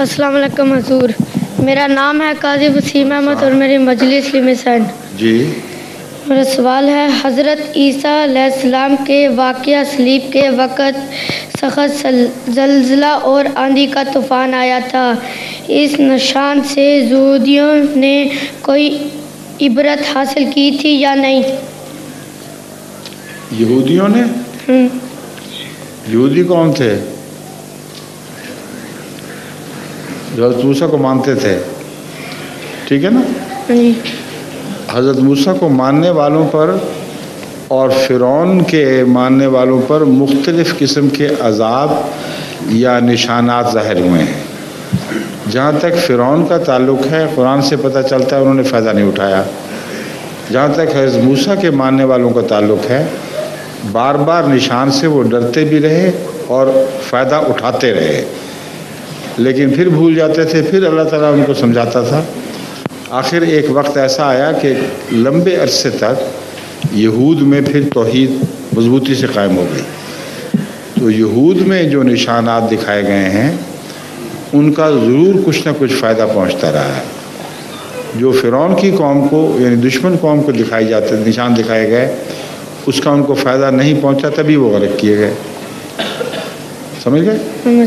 السلام علیکم حضور، میرا نام ہے قاضی وسیم احمد اور میری مجلس لمسن جی۔ میرا سوال ہے، حضرت عیسیٰ علیہ السلام کے واقعہ صلیب کے وقت سخت زلزلہ اور آندھی کا طوفان آیا تھا، اس نشان سے یہودیوں نے کوئی عبرت حاصل کی تھی یا نہیں؟ یہودیوں نے؟ یہودی کون تھے؟ جو حضرت موسیٰ کو مانتے تھے، ٹھیک ہے نا؟ حضرت موسیٰ کو ماننے والوں پر اور فرعون کے ماننے والوں پر مختلف قسم کے عذاب یا نشانات ظاہر ہوئے ہیں۔ جہاں تک فرعون کا تعلق ہے، قرآن سے پتہ چلتا ہے انہوں نے فائدہ نہیں اٹھایا۔ جہاں تک حضرت موسیٰ کے ماننے والوں کا تعلق ہے، بار بار نشان سے وہ ڈرتے بھی رہے اور فائدہ اٹھاتے رہے، لیکن پھر بھول جاتے تھے، پھر اللہ تعالیٰ ان کو سمجھاتا تھا۔ آخر ایک وقت ایسا آیا کہ لمبے عرصے تک یہود میں پھر توحید مضبوطی سے قائم ہو گئی۔ تو یہود میں جو نشانات دکھائے گئے ہیں ان کا ضرور کچھ نہ کچھ فائدہ پہنچتا رہا ہے۔ جو فرعون کی قوم کو یعنی دشمن قوم کو نشان دکھائے گئے، اس کا ان کو فائدہ نہیں پہنچا، تبھی وہ غرق کیے گئے۔ سمجھ گئے؟